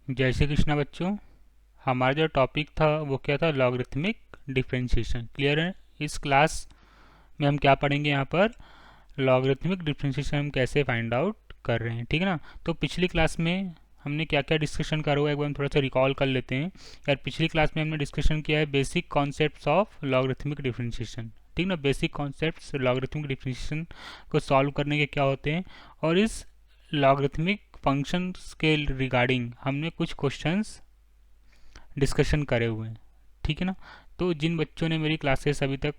जय श्री कृष्णा बच्चों। हमारा जो टॉपिक था वो क्या था, लॉगरिथमिक डिफरेंशिएशन। क्लियर है? इस क्लास में हम क्या पढ़ेंगे, यहाँ पर लॉगरिथमिक डिफरेंशिएशन हम कैसे फाइंड आउट कर रहे हैं। ठीक है ना? तो पिछली क्लास में हमने क्या क्या डिस्कशन करा हुआ है, एक बार हम थोड़ा सा रिकॉल कर लेते हैं। यार पिछली क्लास में हमने डिस्कशन किया है basic concepts of logarithmic differentiation. ठीक ना? बेसिक कॉन्सेप्ट्स लॉगरिथमिक डिफरेंशिएशन को सॉल्व करने के क्या होते हैं, और इस लॉगरिथमिक फंक्शंस के रिगार्डिंग हमने कुछ क्वेश्चंस डिस्कशन करे हुए हैं। ठीक है ना? तो जिन बच्चों ने मेरी क्लासेस अभी तक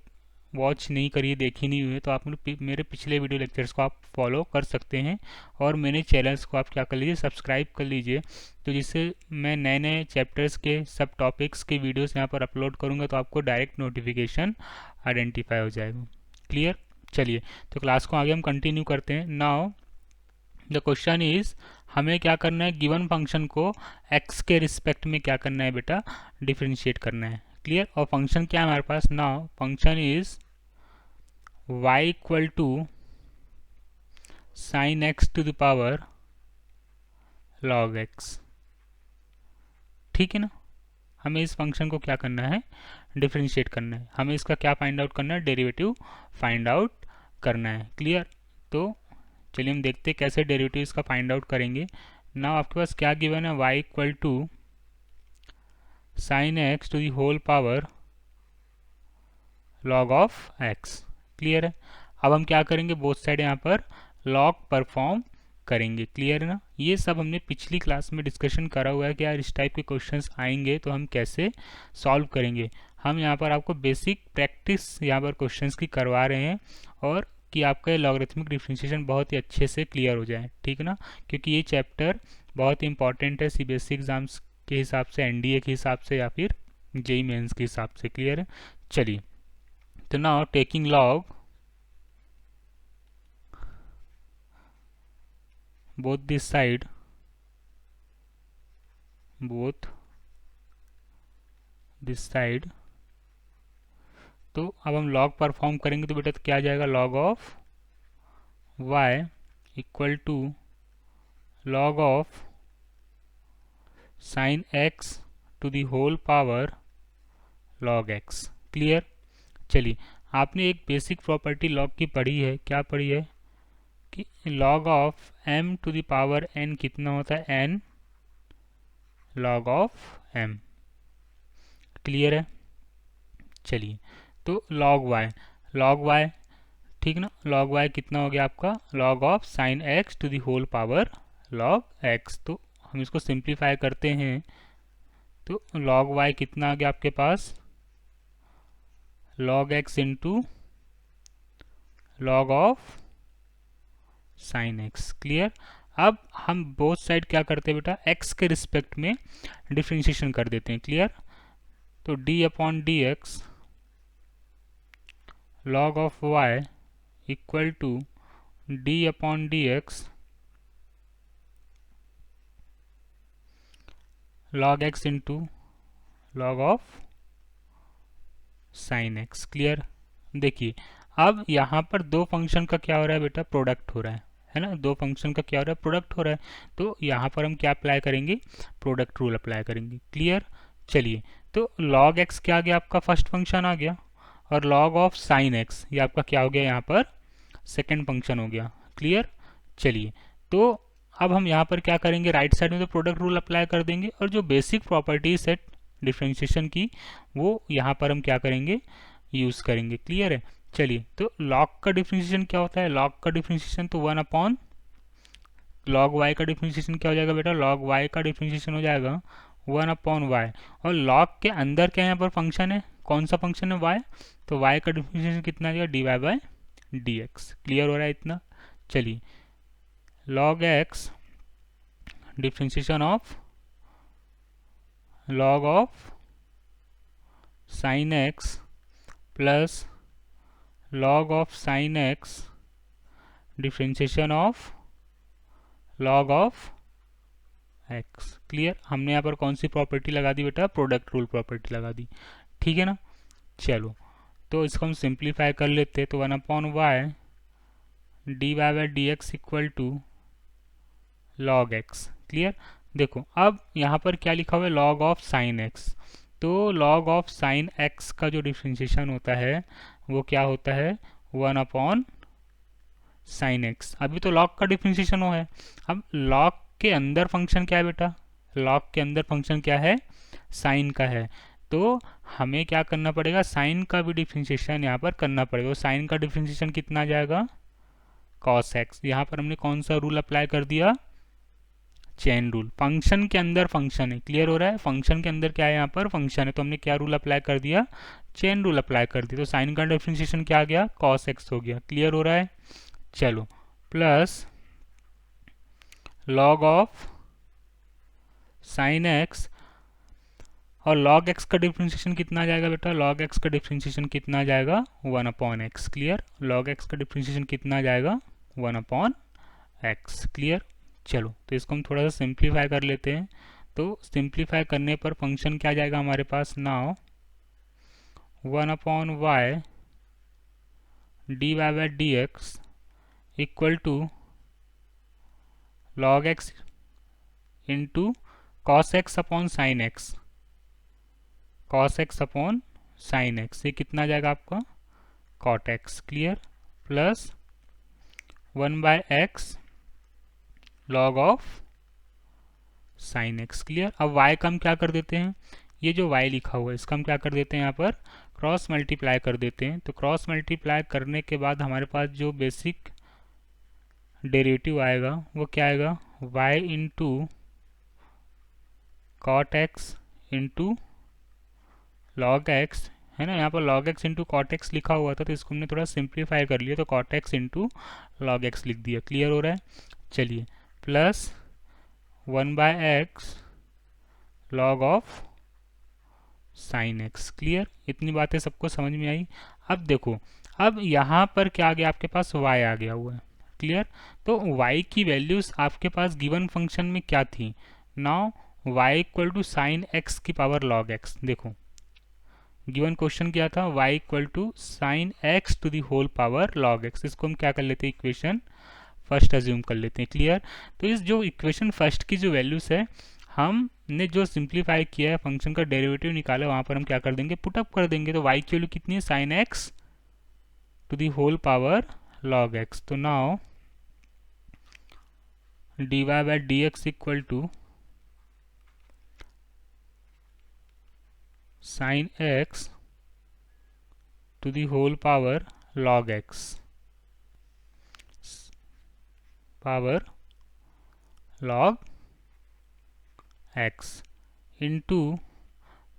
वॉच नहीं करी, देखी नहीं हुई है, तो आप मेरे पिछले वीडियो लेक्चर्स को आप फॉलो कर सकते हैं, और मेरे चैनल्स को आप क्या कर लीजिए, सब्सक्राइब कर लीजिए। तो जिससे मैं नए नए चैप्टर्स के सब टॉपिक्स के वीडियोस यहाँ पर अपलोड करूँगा तो आपको डायरेक्ट नोटिफिकेशन आइडेंटिफाई हो जाएगा। क्लियर? चलिए, तो क्लास को आगे हम कंटिन्यू करते हैं। नाउ द क्वेश्चन इज, हमें क्या करना है, गिवन फंक्शन को x के रिस्पेक्ट में क्या करना है बेटा, डिफरेंशिएट करना है। क्लियर? और फंक्शन क्या है हमारे पास, now function is y equal to sine x to the power log x। ठीक है ना? हमें इस फंक्शन को क्या करना है, डिफरेंशिएट करना है। हमें इसका क्या फाइंड आउट करना है, डेरिवेटिव फाइंड आउट करना है। क्लियर? तो चलिए हम देखते हैं कैसे डेरिवेटिव इसका फाइंड आउट करेंगे। नाउ आपके पास क्या गिवन है, y equal to sine x to the whole power log of x। Clear है? अब हम क्या करेंगे, बोथ साइड यहाँ पर लॉग परफॉर्म करेंगे। क्लियर है ना? ये सब हमने पिछली क्लास में डिस्कशन करा हुआ है कि यार इस टाइप के क्वेश्चंस आएंगे तो हम कैसे सॉल्व करेंगे। हम यहाँ पर आपको बेसिक प्रैक्टिस यहाँ पर क्वेश्चंस की करवा रहे हैं, और कि आपका लॉगरिथमिक डिफरेंशिएशन बहुत ही अच्छे से क्लियर हो जाए। ठीक है ना? क्योंकि ये चैप्टर बहुत ही इंपॉर्टेंट है सीबीएसई एग्जाम्स के हिसाब से, एनडीए के हिसाब से, या फिर जेई मेंस के हिसाब से। क्लियर है? चलिए, तो now taking log both this side, both this side, तो अब हम log परफॉर्म करेंगे तो बेटा तो क्या आ जाएगा, log of y equal to log of sine x to the whole power log x। Clear? चलिए, आपने एक बेसिक प्रॉपर्टी log की पढ़ी है, क्या पढ़ी है कि log of m to the power n कितना होता है, n log of m। Clear है? चलिए, तो log y, ठीक ना, log y कितना हो गया आपका, log of sine x to the whole power log x। तो हम इसको सिंप्लीफाई करते हैं तो log y कितना आ गया आपके पास, log x into log of sine x। Clear? अब हम बोथ साइड क्या करते हैं बेटा, x के रिस्पेक्ट में डिफ्रेंशिएशन कर देते हैं। क्लियर? तो d upon d x log of y equal to d upon d x log x into log of sine x। Clear? देखिए, अब यहाँ पर दो फंक्शन का क्या हो रहा है बेटा, प्रोडक्ट हो रहा है ना? दो फंक्शन का क्या हो रहा है, प्रोडक्ट हो रहा है। तो यहाँ पर हम क्या अप्लाई करेंगे, प्रोडक्ट रूल अप्लाई करेंगे। क्लियर? चलिए, तो log x क्या आ गया आपका, फर्स्ट फंक्शन आ गया, और log ऑफ साइन x ये आपका क्या हो गया, यहाँ पर सेकेंड फंक्शन हो गया। क्लियर? चलिए, तो अब हम यहाँ पर क्या करेंगे, राइट साइड में तो प्रोडक्ट रूल अप्लाई कर देंगे, और जो बेसिक प्रॉपर्टीज है डिफ्रेंशिएशन की वो यहाँ पर हम क्या करेंगे, यूज़ करेंगे। क्लियर है? चलिए, तो log का डिफ्रेंशिएशन क्या होता है, log का डिफ्रेंशिएशन तो 1 अपॉन log y का डिफ्रेंशिएशन क्या हो जाएगा बेटा, log y का डिफ्रेंशिएशन हो जाएगा 1 अपॉन y, और log के अंदर क्या यहाँ पर फंक्शन है, कौन सा फंक्शन है, y। तो y का डिफ्रेंशिएशन कितना आ जाएगा, dy बाय dx। क्लियर हो रहा है इतना? चलिए, log x differentiation of log of sine x plus log of sine x differentiation of log of x। Clear? हमने यहाँ पर कौन सी प्रॉपर्टी लगा दी बेटा, प्रोडक्ट रूल प्रॉपर्टी लगा दी। ठीक है ना? चलो, तो इसको हम सिंप्लीफाई कर लेते हैं, तो 1 upon y d y by d x equal to log x। Clear? देखो अब यहाँ पर क्या लिखा हुआ है, लॉग ऑफ साइन एक्स। तो लॉग ऑफ साइन एक्स का जो डिफ्रेंशिएशन होता है वो क्या होता है, 1 साइन एक्स। अभी तो लॉग का डिफ्रेंशिएशन हुआ है। अब लॉग के अंदर फंक्शन क्या है बेटा, लॉग के अंदर फंक्शन क्या है, साइन का है। तो हमें क्या करना पड़ेगा, साइन का भी डिफ्रेंशिएशन यहाँ पर करना पड़ेगा। तो साइन का डिफ्रेंशिएशन कितना आ जाएगा, कॉस एक्स। यहाँ पर हमने कौन सा रूल अप्लाई कर दिया, चेन रूल। फंक्शन के अंदर फंक्शन है, क्लियर हो रहा है, फंक्शन के अंदर क्या है, यहाँ पर फंक्शन है, तो हमने क्या रूल अप्लाई कर दिया, चेन रूल अप्लाई कर दिया। तो साइन का डिफ्रेंशिएशन क्या आ गया, कॉस एक्स हो गया। क्लियर हो रहा है, चलो plus log of sine x, और लॉग एक्स का डिफ्रेंशिएशन कितना आ जाएगा बेटा, लॉग एक्स का डिफ्रेंशिएशन कितना आ जाएगा, 1/x। क्लियर, लॉग एक्स का डिफ्रेंशिएशन कितना आ जाएगा, 1/x। क्लियर, चलो तो इसको हम थोड़ा सा सिंप्लीफाई कर लेते हैं। तो सिंप्लीफाई करने पर फंक्शन क्या आ जाएगा हमारे पास, now 1/y dy/dx equal to log x into cos x upon sine x, cos x upon sine x, ये कितना आ जाएगा आपका, cot x. Clear, plus 1/x log of sine x. Clear, अब y का हम क्या कर देते हैं, ये जो y लिखा हुआ है इसका हम क्या कर देते हैं, यहाँ पर क्रॉस मल्टीप्लाई कर देते हैं। तो क्रॉस मल्टीप्लाई करने के बाद हमारे पास जो बेसिक डेरिवेटिव आएगा वो क्या आएगा, y into cot x into log x, है ना। यहाँ पर log x into cot x लिखा हुआ था तो इसको हमने थोड़ा सिंप्लीफाई कर लिया, तो cot x into log x लिख दिया। क्लियर हो रहा है, चलिए plus 1/x log of sine x. Clear, इतनी बातें सबको समझ में आई। अब देखो, अब यहाँ पर क्या आ गया आपके पास, y आ गया हुआ है। क्लियर, तो y की वैल्यूज आपके पास गिवन फंक्शन में क्या थी, now y equal to sine x की पावर लॉग एक्स। देखो गिवन क्वेश्चन क्या था, y equal to sine x to the whole power log x. इसको हम क्या कर लेते हैं, इक्वेशन फर्स्ट अज्यूम कर लेते हैं। क्लियर, तो इस जो इक्वेशन फर्स्ट की जो वैल्यूज है हमने जो सिंप्लीफाई किया है, फंक्शन का डेरिवेटिव निकाला, वहां पर हम क्या कर देंगे, पुटअप कर देंगे। तो y की वैल्यू कितनी है, sine x to the whole power log x. तो now dy/dx equal to sine x to the whole power log x, power log x into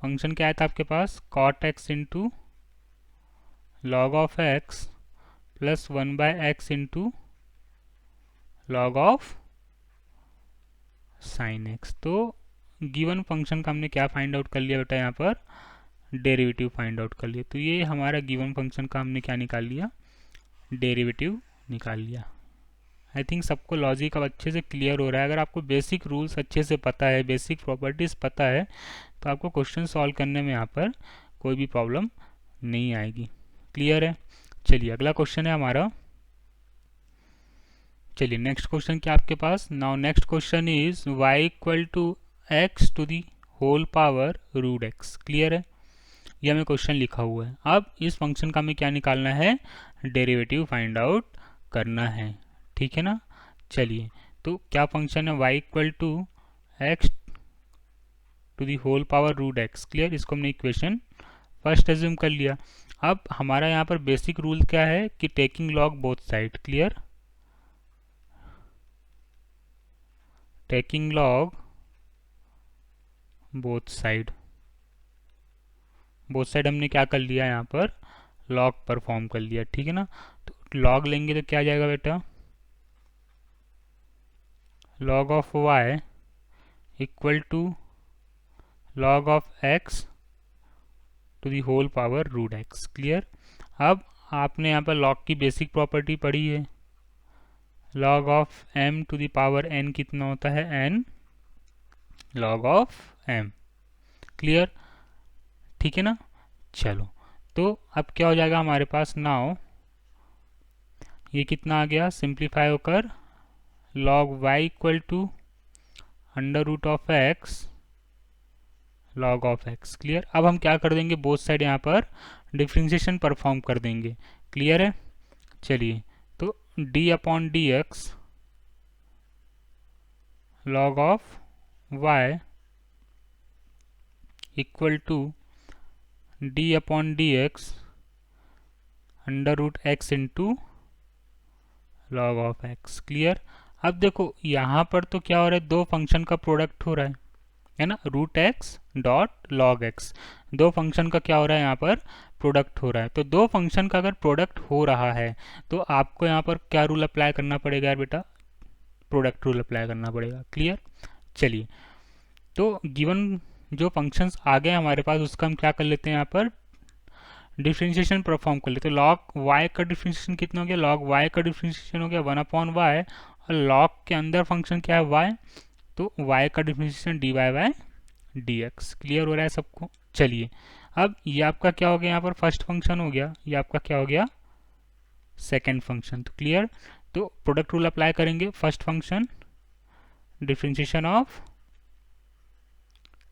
function क्या आया था आपके पास, cot x into log of x plus 1/x into log of sine x. तो given function का हमने क्या find out कर लिया बेटा, यहाँ पर डेरिवेटिव फाइंड आउट कर लिया। तो ये हमारा गिवन फंक्शन का हमने क्या निकाल लिया, डेरिवेटिव निकाल लिया। आई थिंक सबको लॉजिक अब अच्छे से क्लियर हो रहा है। अगर आपको बेसिक रूल्स अच्छे से पता है, बेसिक प्रॉपर्टीज़ पता है, तो आपको क्वेश्चन सॉल्व करने में यहाँ पर कोई भी प्रॉब्लम नहीं आएगी। क्लियर है, चलिए अगला क्वेश्चन है हमारा। चलिए नेक्स्ट क्वेश्चन क्या आपके पास, now next question is y equal to x to the whole power root x. Clear है, ये हमें क्वेश्चन लिखा हुआ है। अब इस फंक्शन का हमें क्या निकालना है, डेरिवेटिव फाइंड आउट करना है, ठीक है ना। चलिए तो क्या फंक्शन है, y equal to x to the whole power root x. Clear, इसको हमने इक्वेशन फर्स्ट एज्यूम कर लिया। अब हमारा यहाँ पर बेसिक रूल क्या है कि taking log both side. Clear, taking log both side, both side हमने क्या कर लिया, यहाँ पर लॉग परफॉर्म कर लिया, ठीक है ना। तो लॉग लेंगे तो क्या आ जाएगा बेटा, log of y equal to log of x to the whole power root x. Clear, अब आपने यहाँ पर लॉग की बेसिक प्रॉपर्टी पढ़ी है, log of m to the power n कितना होता है, n log of m। Clear, ठीक है ना। चलो तो अब क्या हो जाएगा हमारे पास, नाउ ये कितना आ गया, सिंप्लीफाई होकर log y equal to under root of x log of x. Clear. अब हम क्या कर देंगे, बोथ साइड यहाँ पर डिफ्रेंशिएशन परफॉर्म कर देंगे। क्लियर है। चलिए, तो d upon d x log of y equal to d upon d x under root x into log of x. Clear. अब देखो यहाँ पर तो क्या हो रहा है, दो फंक्शन का प्रोडक्ट हो रहा है ना, root x dot log x. दो फंक्शन का क्या हो रहा है यहाँ पर, प्रोडक्ट हो रहा है। तो दो फंक्शन का अगर प्रोडक्ट हो रहा है तो आपको यहाँ पर क्या रूल अप्लाई करना पड़ेगा यार बेटा, प्रोडक्ट रूल अप्लाई करना पड़ेगा। क्लियर। चलिए, तो गिवन जो फंक्शंस आ गए हमारे पास उसका हम क्या कर लेते हैं, यहाँ पर डिफ्रेंशिएशन परफॉर्म कर लेते हैं। लॉग वाई का डिफ्रेंशिएशन कितना हो गया, लॉग वाई का डिफ्रेंशिएशन हो गया 1/y, और लॉग के अंदर फंक्शन क्या है y, तो y का differentiation dy by dx। Clear हो रहा है सबको। चलिए, अब ये आपका क्या हो गया, यहाँ पर फर्स्ट फंक्शन हो गया, ये आपका क्या हो गया, सेकेंड फंक्शन। तो क्लियर। तो प्रोडक्ट रूल अप्लाई करेंगे, first function differentiation of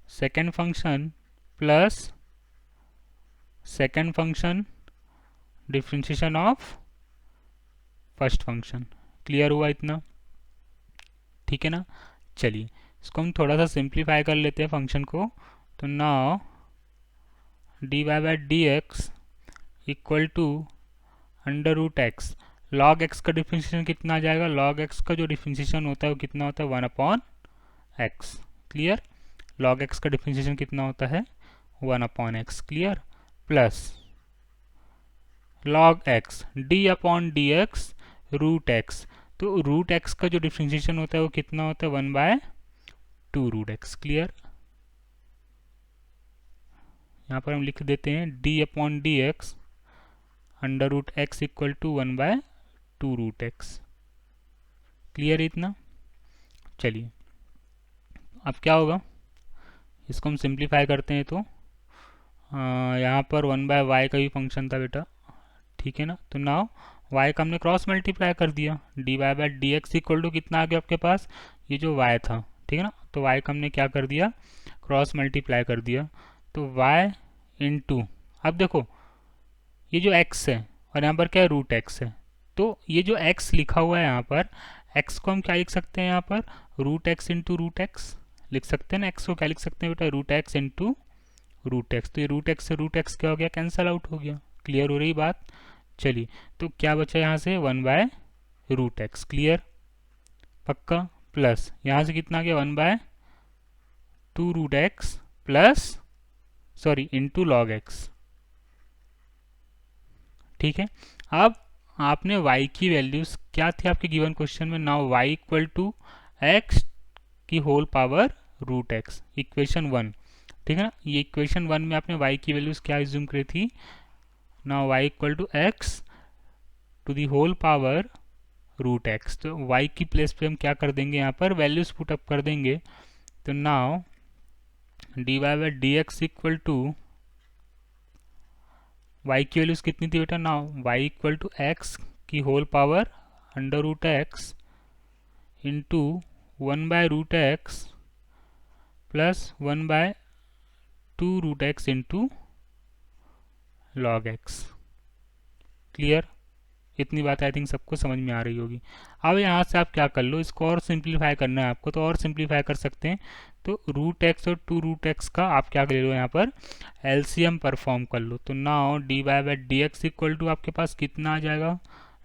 second function plus second function differentiation of first function. Clear हुआ इतना, ठीक है ना। चलिए, इसको हम थोड़ा सा सिंप्लीफाई कर लेते हैं फंक्शन को। तो now d y by d x equal to under root x, log x का डिफ्रेंशिएशन कितना आ जाएगा, लॉग एक्स का जो डिफ्रेंशिएशन होता है वो कितना होता है, 1/x। क्लियर। लॉग एक्स का डिफ्रेंशिएशन कितना होता है, 1/x। Clear. Plus log x d upon d x root x, तो रूट एक्स का जो डिफ्रेंशिएशन होता है वो कितना होता है, 1/2 रूट एक्स। क्लियर। यहाँ पर हम लिख देते हैं d upon d x under root x equal to 1/2 root x. Clear है इतना। चलिए, अब क्या होगा, इसको हम सिंप्लीफाई करते हैं तो यहाँ पर 1/y का भी फंक्शन था बेटा, ठीक है ना। तो नाउ y का हमने क्रॉस मल्टीप्लाई कर दिया, d y by d x equal to कितना आ गया आपके पास, ये जो y था, ठीक है ना। तो y का हमने क्या कर दिया, क्रॉस मल्टीप्लाई कर दिया। तो y इंटू, अब देखो ये जो x है और यहाँ पर क्या है, रूट x है। तो ये जो x लिखा हुआ है यहाँ पर, x को हम क्या लिख सकते हैं, यहाँ पर root x into root x लिख सकते हैं ना। x को क्या लिख सकते हैं बेटा, root x into root x. तो ये रूट एक्स से रूट एक्स क्या हो गया, कैंसल आउट हो गया। क्लियर हो रही बात। चलिए, तो क्या बचा यहाँ से, 1/√x। क्लियर, पक्का। प्लस यहाँ से कितना आ गया, 1/2√x plus sorry into log x. ठीक है। अब आपने y की वैल्यूज क्या थी आपके गिवन क्वेश्चन में, now y equal to x की whole power root x, equation 1, ठीक है ना। ये इक्वेशन 1 में आपने y की वैल्यूज क्या एज्यूम करी थी, now y equal to x to the whole power root x. तो y की प्लेस पे हम क्या कर देंगे, यहाँ पर वैल्यूज पुट अप कर देंगे। तो now d y by d x equal to, y की वैल्यूज कितनी थी बेटा, now y equal to x की whole power under root x into 1/√x plus 1/2√x into log x. Clear, इतनी बात आई थिंक सबको समझ में आ रही होगी। अब यहाँ से आप क्या कर लो, इसको और सिंप्लीफाई करना है आपको, तो और सिंप्लीफाई कर सकते हैं। तो रूट एक्स और 2√x का आप क्या ले लो, यहाँ पर एलसीएम परफॉर्म कर लो। तो now d y by d x equal to आपके पास कितना आ जाएगा,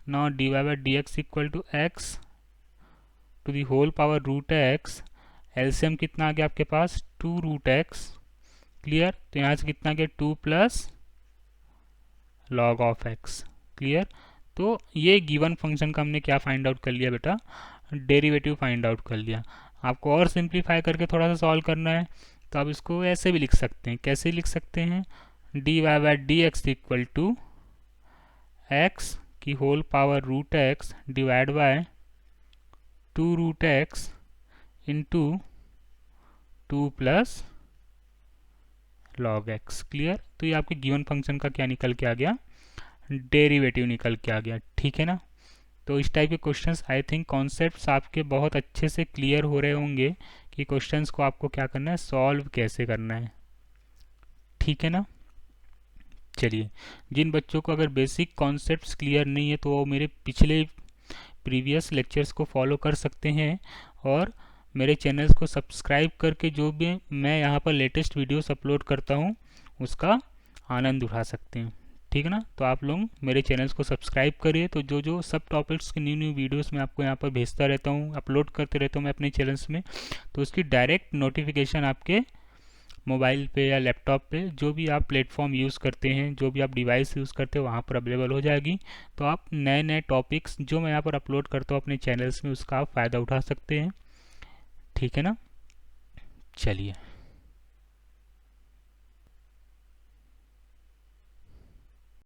now d y by d x equal to x to the whole power root x, LCM कितना आ गया आपके पास, 2√x। क्लियर। तो यहाँ से कितना आ गया, 2 plus log of x. Clear. तो ये गिवन फंक्शन का हमने क्या फाइंड आउट कर लिया बेटा, डेरिवेटिव फाइंड आउट कर लिया। आपको और सिंप्लीफाई करके थोड़ा सा सॉल्व करना है, तो आप इसको ऐसे भी लिख सकते हैं। कैसे लिख सकते हैं, d y by d x equal to x की whole power root x divide by 2√x into 2 plus log x. Clear. तो ये आपके गिवन फंक्शन का क्या निकल के आ गया, डेरिवेटिव निकल के आ गया। ठीक है ना। तो इस टाइप के क्वेश्चंस आई थिंक कॉन्सेप्ट्स आपके बहुत अच्छे से क्लियर हो रहे होंगे कि क्वेश्चंस को आपको क्या करना है, सॉल्व कैसे करना है। ठीक है ना। चलिए, जिन बच्चों को अगर बेसिक कॉन्सेप्ट्स क्लियर नहीं है तो वो मेरे पिछले प्रीवियस लेक्चर्स को फॉलो कर सकते हैं और मेरे चैनल्स को सब्सक्राइब करके जो भी मैं यहाँ पर लेटेस्ट वीडियोस अपलोड करता हूँ उसका आनंद उठा सकते हैं। ठीक है ना। तो आप लोग मेरे चैनल्स को सब्सक्राइब करिए, तो जो जो सब टॉपिक्स के न्यू न्यू वीडियोस मैं आपको यहाँ पर भेजता रहता हूँ, अपलोड करते रहता हूँ मैं अपने चैनल्स में, तो उसकी डायरेक्ट नोटिफिकेशन आपके मोबाइल पे या लैपटॉप पे, जो भी आप प्लेटफॉर्म यूज़ करते हैं, जो भी आप डिवाइस यूज़ करते हो वहाँ पर अवेलेबल हो जाएगी। तो आप नए नए टॉपिक्स जो मैं यहाँ पर अपलोड करता हूँ अपने चैनल्स में उसका आप फ़ायदा उठा सकते हैं। ठीक है ना। चलिए।